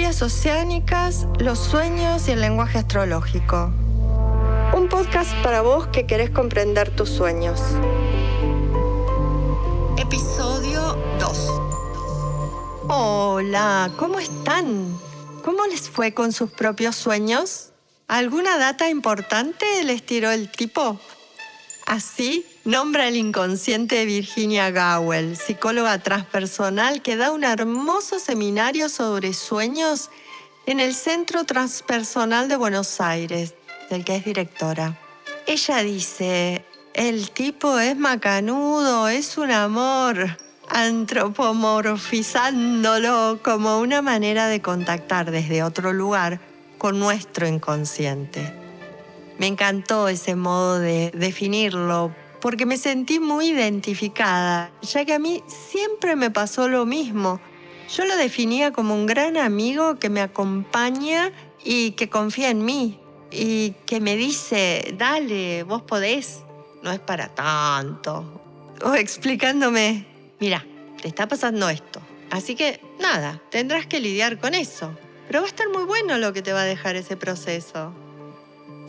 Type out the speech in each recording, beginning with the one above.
Historias oceánicas, los sueños y el lenguaje astrológico. Un podcast para vos que querés comprender tus sueños. Episodio 2. Hola, ¿cómo están? ¿Cómo les fue con sus propios sueños? ¿Alguna data importante les tiró el tipo? Así nombra el inconsciente de Virginia Gowell, psicóloga transpersonal que da un hermoso seminario sobre sueños en el Centro Transpersonal de Buenos Aires, del que es directora. Ella dice, el tipo es macanudo, es un amor, antropomorfizándolo como una manera de contactar desde otro lugar con nuestro inconsciente. Me encantó ese modo de definirlo, porque me sentí muy identificada, ya que a mí siempre me pasó lo mismo. Yo lo definía como un gran amigo que me acompaña y que confía en mí, y que me dice, dale, vos podés, no es para tanto. O explicándome, mira, te está pasando esto, así que nada, tendrás que lidiar con eso. Pero va a estar muy bueno lo que te va a dejar ese proceso.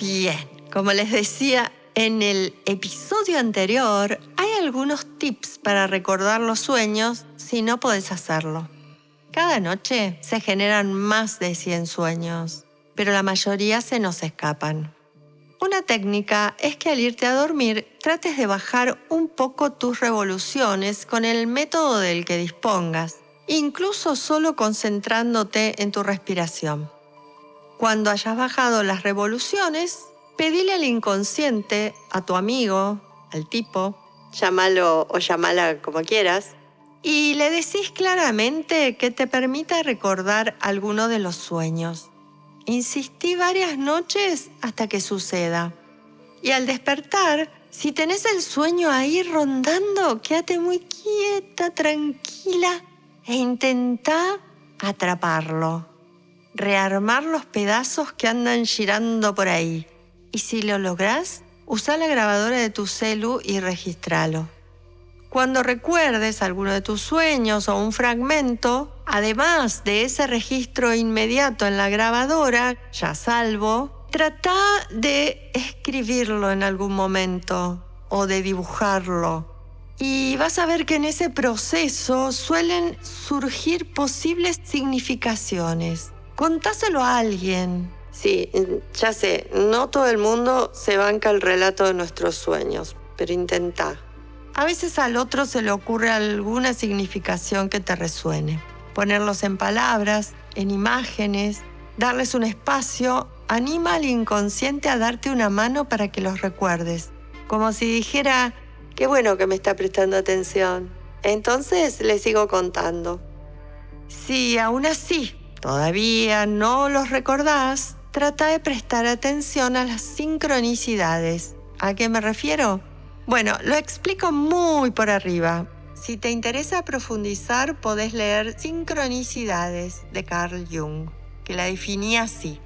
Bien, como les decía en el episodio anterior, hay algunos tips para recordar los sueños si no podés hacerlo. Cada noche se generan más de 100 sueños, pero la mayoría se nos escapan. Una técnica es que al irte a dormir trates de bajar un poco tus revoluciones con el método del que dispongas, incluso solo concentrándote en tu respiración. Cuando hayas bajado las revoluciones, pedile al inconsciente, a tu amigo, al tipo, llámalo o llámala como quieras, y le decís claramente que te permita recordar alguno de los sueños. Insistí varias noches hasta que suceda. Y al despertar, si tenés el sueño ahí rondando, quédate muy quieta, tranquila e intentá atraparlo. Rearmar los pedazos que andan girando por ahí. Y si lo lográs, usá la grabadora de tu celu y registralo. Cuando recuerdes alguno de tus sueños o un fragmento, además de ese registro inmediato en la grabadora, ya salvo, trata de escribirlo en algún momento o de dibujarlo. Y vas a ver que en ese proceso suelen surgir posibles significaciones. Contáselo a alguien. Sí, ya sé, no todo el mundo se banca el relato de nuestros sueños, pero intentá. A veces al otro se le ocurre alguna significación que te resuene. Ponerlos en palabras, en imágenes, darles un espacio, anima al inconsciente a darte una mano para que los recuerdes. Como si dijera, qué bueno que me está prestando atención. Entonces le sigo contando. Si aún así todavía no los recordás, trata de prestar atención a las sincronicidades. ¿A qué me refiero? Bueno, lo explico muy por arriba. Si te interesa profundizar, podés leer Sincronicidades de Carl Jung, que la definía así.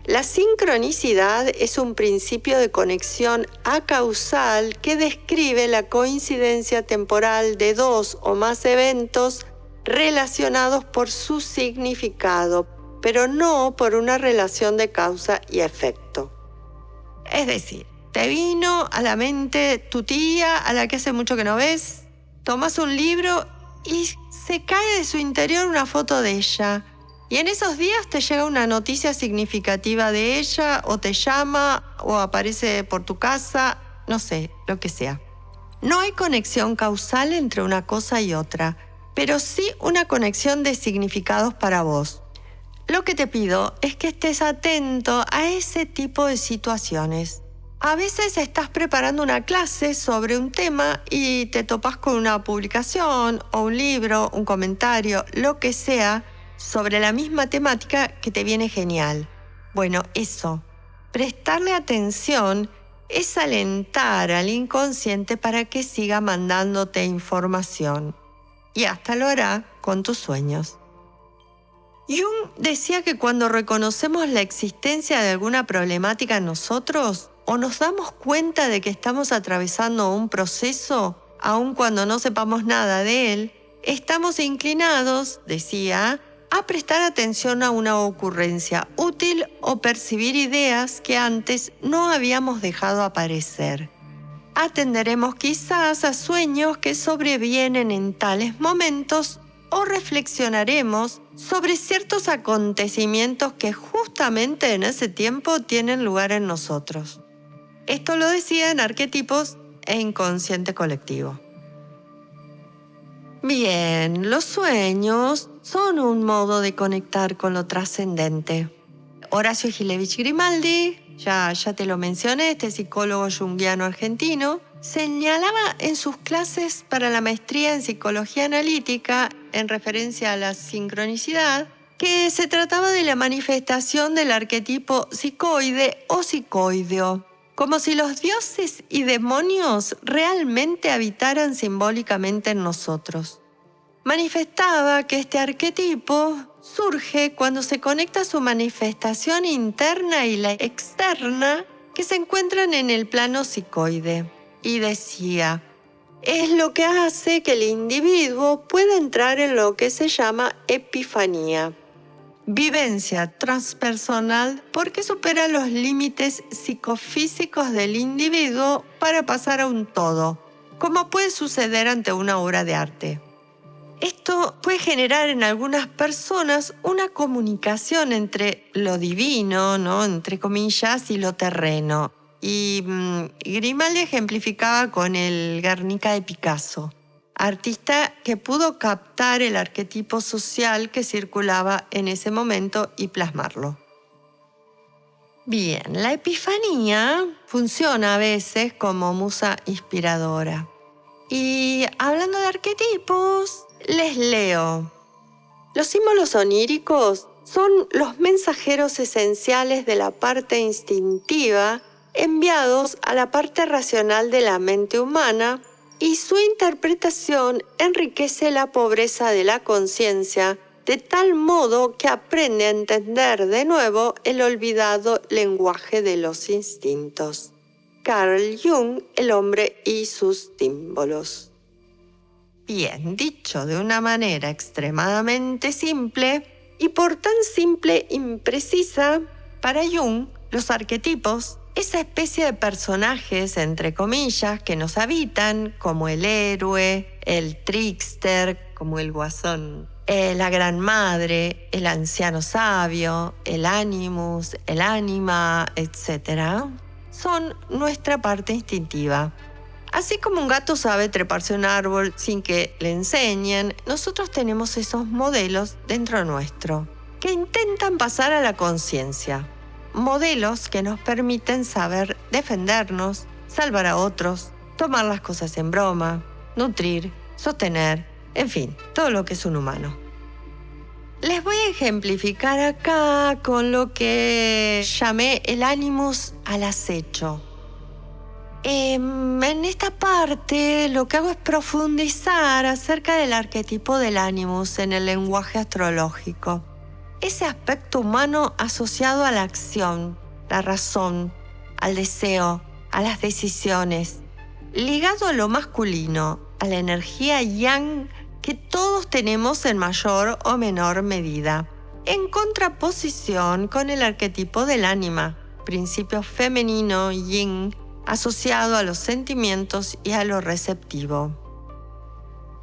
La sincronicidad es un principio de conexión acausal que describe la coincidencia temporal de dos o más eventos relacionados por su significado, pero no por una relación de causa y efecto. Es decir, te vino a la mente tu tía a la que hace mucho que no ves, tomas un libro y se cae de su interior una foto de ella. Y en esos días te llega una noticia significativa de ella, o te llama, o aparece por tu casa, no sé, lo que sea. No hay conexión causal entre una cosa y otra, pero sí una conexión de significados para vos. Lo que te pido es que estés atento a ese tipo de situaciones. A veces estás preparando una clase sobre un tema y te topas con una publicación o un libro, un comentario, lo que sea, sobre la misma temática que te viene genial. Bueno, eso, prestarle atención es alentar al inconsciente para que siga mandándote información. Y hasta lo hará con tus sueños. Jung decía que cuando reconocemos la existencia de alguna problemática en nosotros, o nos damos cuenta de que estamos atravesando un proceso, aun cuando no sepamos nada de él, estamos inclinados, decía, a prestar atención a una ocurrencia útil o percibir ideas que antes no habíamos dejado aparecer. Atenderemos quizás a sueños que sobrevienen en tales momentos o reflexionaremos sobre ciertos acontecimientos que justamente en ese tiempo tienen lugar en nosotros. Esto lo decía en Arquetipos e Inconsciente Colectivo. Bien, los sueños son un modo de conectar con lo trascendente. Horacio Gilevich Grimaldi, ya te lo mencioné, este psicólogo junguiano argentino, señalaba en sus clases para la maestría en psicología analítica, en referencia a la sincronicidad, que se trataba de la manifestación del arquetipo psicoide o psicoideo, como si los dioses y demonios realmente habitaran simbólicamente en nosotros. Manifestaba que este arquetipo surge cuando se conecta su manifestación interna y la externa que se encuentran en el plano psicoide. Y decía, es lo que hace que el individuo pueda entrar en lo que se llama epifanía. Vivencia transpersonal porque supera los límites psicofísicos del individuo para pasar a un todo, como puede suceder ante una obra de arte. Esto puede generar en algunas personas una comunicación entre lo divino, ¿no?, entre comillas, y lo terreno. Y Grimaldi ejemplificaba con el Guernica de Picasso, artista que pudo captar el arquetipo social que circulaba en ese momento y plasmarlo. Bien, la epifanía funciona a veces como musa inspiradora. Y hablando de arquetipos, les leo. Los símbolos oníricos son los mensajeros esenciales de la parte instintiva enviados a la parte racional de la mente humana y su interpretación enriquece la pobreza de la conciencia de tal modo que aprende a entender de nuevo el olvidado lenguaje de los instintos. Carl Jung, El hombre y sus símbolos. Bien, dicho de una manera extremadamente simple, y por tan simple e imprecisa, para Jung, los arquetipos, esa especie de personajes, entre comillas, que nos habitan, como el héroe, el trickster, como el guasón, la gran madre, el anciano sabio, el animus, el ánima, etc., son nuestra parte instintiva. Así como un gato sabe treparse a un árbol sin que le enseñen, nosotros tenemos esos modelos dentro nuestro, que intentan pasar a la conciencia. Modelos que nos permiten saber defendernos, salvar a otros, tomar las cosas en broma, nutrir, sostener, en fin, todo lo que es un humano. Les voy a ejemplificar acá con lo que llamé el animus al acecho. En esta parte lo que hago es profundizar acerca del arquetipo del animus en el lenguaje astrológico. Ese aspecto humano asociado a la acción, la razón, al deseo, a las decisiones, ligado a lo masculino, a la energía yang que todos tenemos en mayor o menor medida, en contraposición con el arquetipo del ánima, principio femenino yin, asociado a los sentimientos y a lo receptivo.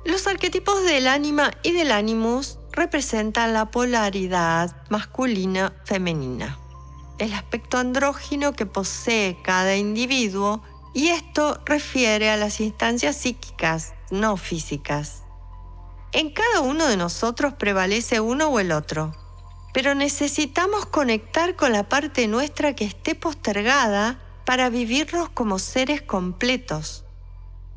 Los arquetipos del ánima y del animus representan la polaridad masculina-femenina, el aspecto andrógino que posee cada individuo, y esto refiere a las instancias psíquicas, no físicas. En cada uno de nosotros prevalece uno o el otro, pero necesitamos conectar con la parte nuestra que esté postergada para vivirnos como seres completos.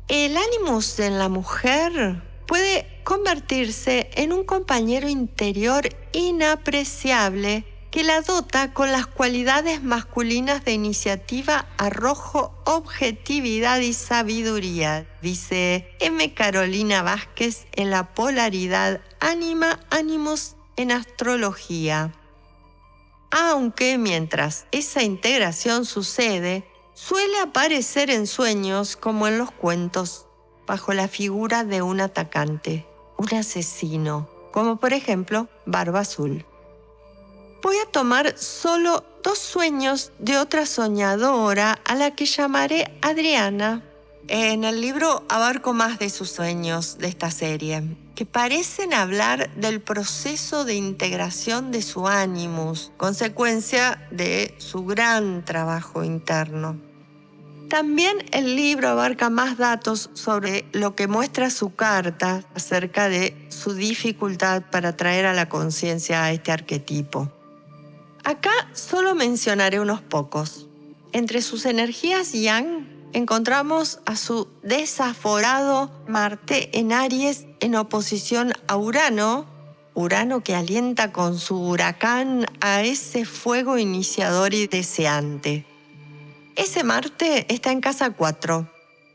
El animus en la mujer puede convertirse en un compañero interior inapreciable que la dota con las cualidades masculinas de iniciativa, arrojo, objetividad y sabiduría, dice M. Carolina Vázquez en la polaridad ánima-animus en astrología. Aunque mientras esa integración sucede, suele aparecer en sueños como en los cuentos, bajo la figura de un atacante, un asesino, como por ejemplo Barba Azul. Voy a tomar solo 2 sueños de otra soñadora a la que llamaré Adriana. En el libro abarco más de sus sueños de esta serie, que parecen hablar del proceso de integración de su ánimus, consecuencia de su gran trabajo interno. También el libro abarca más datos sobre lo que muestra su carta acerca de su dificultad para traer a la conciencia a este arquetipo. Acá solo mencionaré unos pocos. Entre sus energías yang encontramos a su desaforado Marte en Aries en oposición a Urano que alienta con su huracán a ese fuego iniciador y deseante. Ese Marte está en casa 4.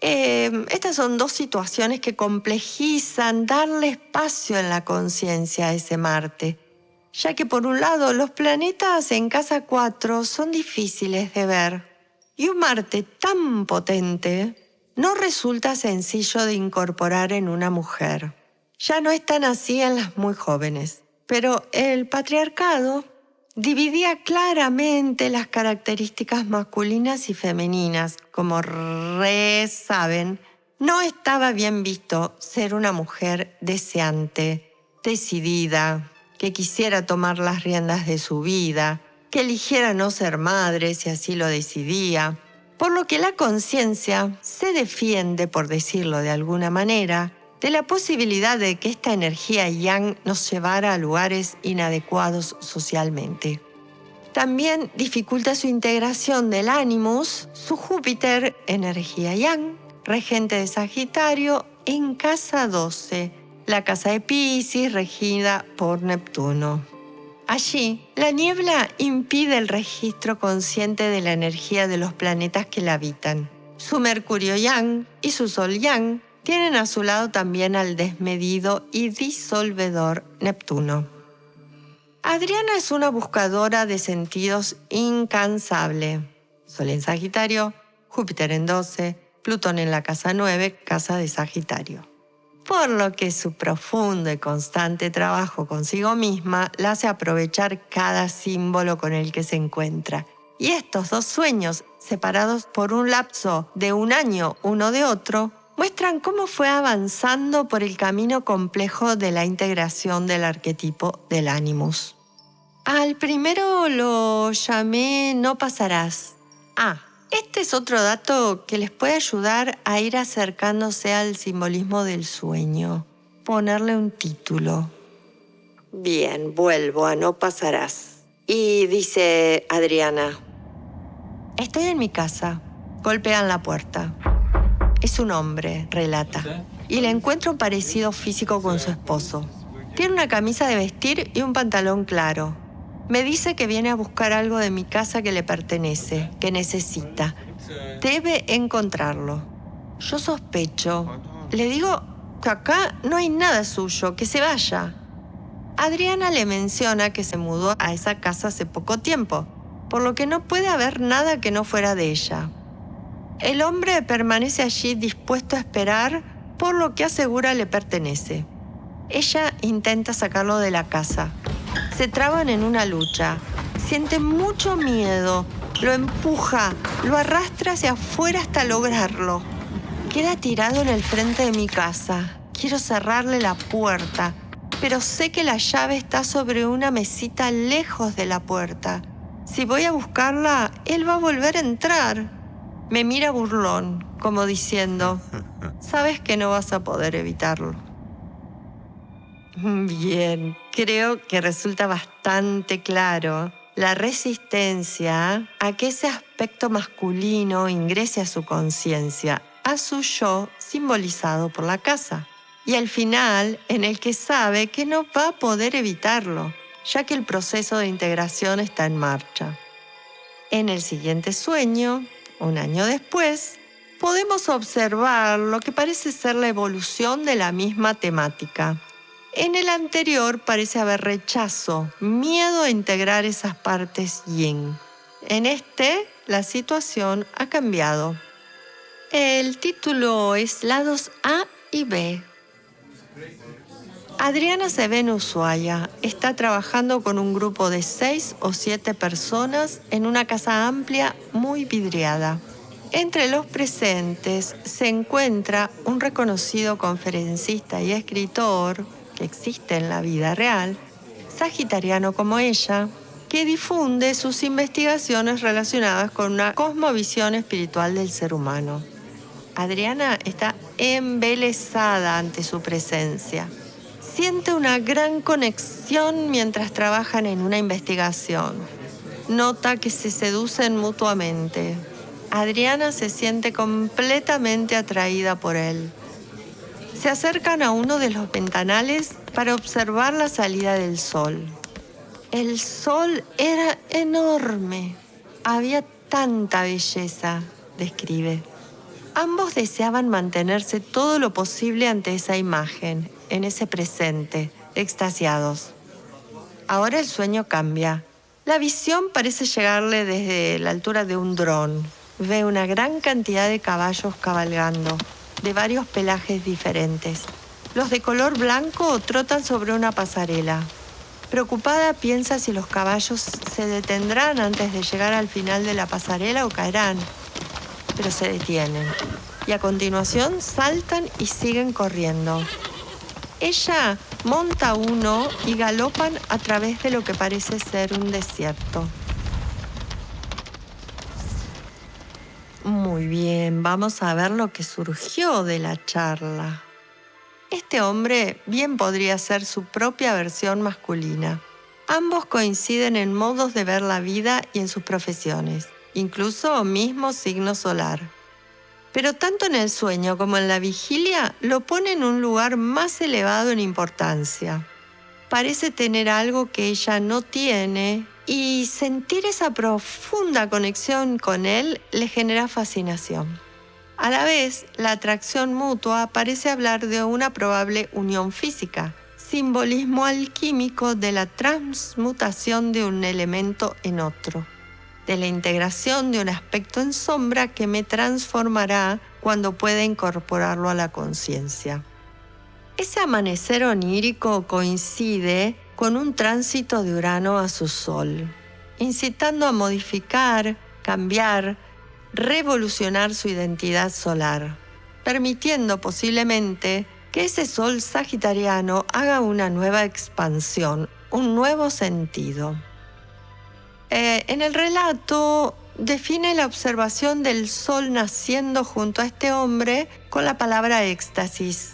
Estas son 2 situaciones que complejizan darle espacio en la conciencia a ese Marte, ya que por un lado los planetas en casa 4 son difíciles de ver. Y un Marte tan potente no resulta sencillo de incorporar en una mujer. Ya no es tan así en las muy jóvenes. Pero el patriarcado dividía claramente las características masculinas y femeninas. Como saben, no estaba bien visto ser una mujer deseante, decidida, que quisiera tomar las riendas de su vida, que eligiera no ser madre si así lo decidía, por lo que la conciencia se defiende, por decirlo de alguna manera, de la posibilidad de que esta energía yang nos llevara a lugares inadecuados socialmente. También dificulta su integración del ánimus, su Júpiter, energía yang, regente de Sagitario, en casa 12, la casa de Piscis, regida por Neptuno. Allí, la niebla impide el registro consciente de la energía de los planetas que la habitan. Su Mercurio yang y su Sol yang tienen a su lado también al desmedido y disolvedor Neptuno. Adriana es una buscadora de sentidos incansable. Sol en Sagitario, Júpiter en 12, Plutón en la casa 9, casa de Sagitario. Por lo que su profundo y constante trabajo consigo misma la hace aprovechar cada símbolo con el que se encuentra. Y estos 2 sueños, separados por un lapso de 1 año uno de otro, muestran cómo fue avanzando por el camino complejo de la integración del arquetipo del ánimus. Al primero lo llamé No pasarás. Este es otro dato que les puede ayudar a ir acercándose al simbolismo del sueño. Ponerle un título. Bien, vuelvo a No pasarás. Y dice Adriana: estoy en mi casa. Golpean la puerta. Es un hombre, relata. Y le encuentro un parecido físico con su esposo. Tiene una camisa de vestir y un pantalón claro. Me dice que viene a buscar algo de mi casa que le pertenece, que necesita. Debe encontrarlo. Yo sospecho. Le digo que acá no hay nada suyo, que se vaya. Adriana le menciona que se mudó a esa casa hace poco tiempo, por lo que no puede haber nada que no fuera de ella. El hombre permanece allí dispuesto a esperar, por lo que asegura le pertenece. Ella intenta sacarlo de la casa. Se traban en una lucha. Siente mucho miedo. Lo empuja, lo arrastra hacia afuera hasta lograrlo. Queda tirado en el frente de mi casa. Quiero cerrarle la puerta, pero sé que la llave está sobre una mesita lejos de la puerta. Si voy a buscarla, él va a volver a entrar. Me mira burlón, como diciendo: sabes que no vas a poder evitarlo. Bien, creo que resulta bastante claro la resistencia a que ese aspecto masculino ingrese a su conciencia, a su yo simbolizado por la casa. Y al final, en el que sabe que no va a poder evitarlo, ya que el proceso de integración está en marcha. En el siguiente sueño, 1 año después, podemos observar lo que parece ser la evolución de la misma temática. En el anterior parece haber rechazo, miedo a integrar esas partes yin. En este, la situación ha cambiado. El título es Lados A y B. Adriana se ve en Ushuaia. Está trabajando con un grupo de 6 o 7 personas en una casa amplia muy vidriada. Entre los presentes se encuentra un reconocido conferencista y escritor, que existe en la vida real, sagitariano como ella, que difunde sus investigaciones relacionadas con una cosmovisión espiritual del ser humano. Adriana está embelesada ante su presencia. Siente una gran conexión mientras trabajan en una investigación. Nota que se seducen mutuamente. Adriana se siente completamente atraída por él. Se acercan a uno de los ventanales para observar la salida del sol. El sol era enorme. Había tanta belleza, describe. Ambos deseaban mantenerse todo lo posible ante esa imagen, en ese presente, extasiados. Ahora el sueño cambia. La visión parece llegarle desde la altura de un dron. Ve una gran cantidad de caballos cabalgando, de varios pelajes diferentes. Los de color blanco trotan sobre una pasarela. Preocupada piensa si los caballos se detendrán antes de llegar al final de la pasarela o caerán. Pero se detienen y a continuación saltan y siguen corriendo. Ella monta uno y galopan a través de lo que parece ser un desierto. Muy bien, vamos a ver lo que surgió de la charla. Este hombre bien podría ser su propia versión masculina. Ambos coinciden en modos de ver la vida y en sus profesiones, incluso mismo signo solar. Pero tanto en el sueño como en la vigilia lo pone en un lugar más elevado en importancia. Parece tener algo que ella no tiene y sentir esa profunda conexión con él le genera fascinación. A la vez, la atracción mutua parece hablar de una probable unión física, simbolismo alquímico de la transmutación de un elemento en otro, de la integración de un aspecto en sombra que me transformará cuando pueda incorporarlo a la conciencia. Ese amanecer onírico coincide con un tránsito de Urano a su Sol, incitando a modificar, cambiar, revolucionar su identidad solar, permitiendo posiblemente que ese Sol sagitariano haga una nueva expansión, un nuevo sentido. En el relato define la observación del sol naciendo junto a este hombre con la palabra éxtasis,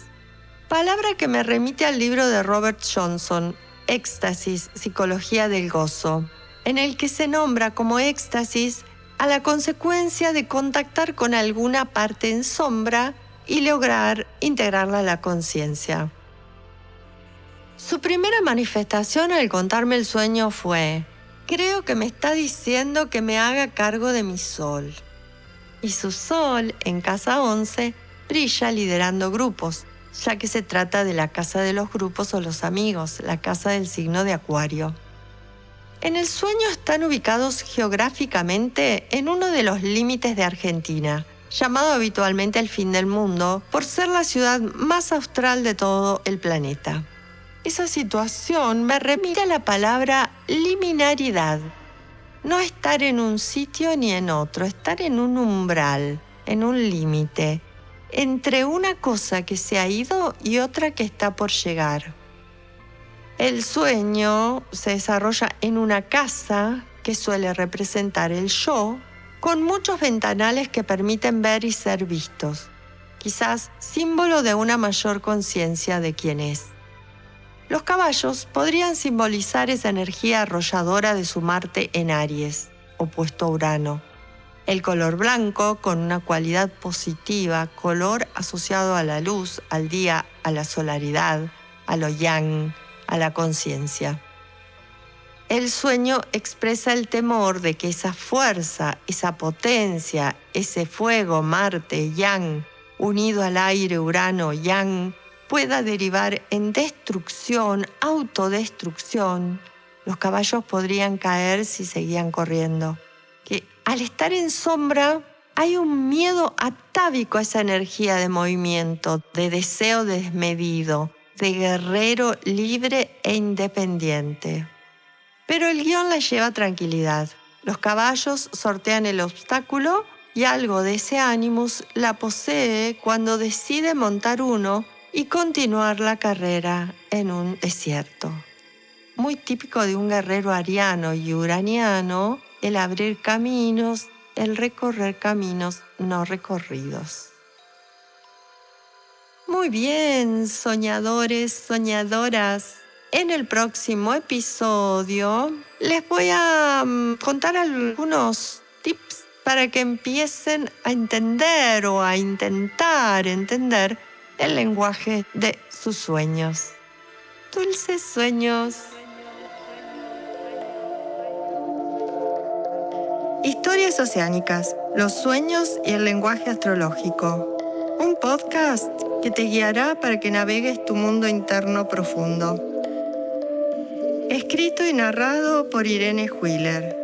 palabra que me remite al libro de Robert Johnson, Éxtasis, Psicología del Gozo, en el que se nombra como éxtasis a la consecuencia de contactar con alguna parte en sombra y lograr integrarla a la conciencia. Su primera manifestación al contarme el sueño fue: creo que me está diciendo que me haga cargo de mi sol. Y su sol, en casa 11, brilla liderando grupos, ya que se trata de la casa de los grupos o los amigos, la casa del signo de Acuario. En el sueño están ubicados geográficamente en uno de los límites de Argentina, llamado habitualmente el fin del mundo, por ser la ciudad más austral de todo el planeta. Esa situación me remite a la palabra liminaridad. No estar en un sitio ni en otro, estar en un umbral, en un límite, entre una cosa que se ha ido y otra que está por llegar. El sueño se desarrolla en una casa que suele representar el yo, con muchos ventanales que permiten ver y ser vistos, quizás símbolo de una mayor conciencia de quién es. Los caballos podrían simbolizar esa energía arrolladora de su Marte en Aries, opuesto a Urano. El color blanco, con una cualidad positiva, color asociado a la luz, al día, a la solaridad, a lo yang, a la conciencia. El sueño expresa el temor de que esa fuerza, esa potencia, ese fuego, Marte, yang, unido al aire, Urano, yang, pueda derivar en destrucción, autodestrucción. Los caballos podrían caer si seguían corriendo. Que al estar en sombra hay un miedo atávico a esa energía de movimiento, de deseo desmedido, de guerrero libre e independiente. Pero el guión la lleva a tranquilidad. Los caballos sortean el obstáculo y algo de ese Animus la posee cuando decide montar uno y continuar la carrera en un desierto. Muy típico de un guerrero ariano y uraniano, el abrir caminos, el recorrer caminos no recorridos. Muy bien, soñadores, soñadoras. En el próximo episodio les voy a contar algunos tips para que empiecen a entender o a intentar entender el lenguaje de sus sueños. Dulces sueños. Historias oceánicas, los sueños y el lenguaje astrológico. Un podcast que te guiará para que navegues tu mundo interno profundo. Escrito y narrado por Irene Wheeler.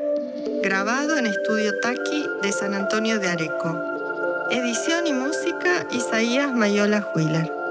Grabado en Estudio Taki de San Antonio de Areco. Edición y música Isaías Mayola Wheeler.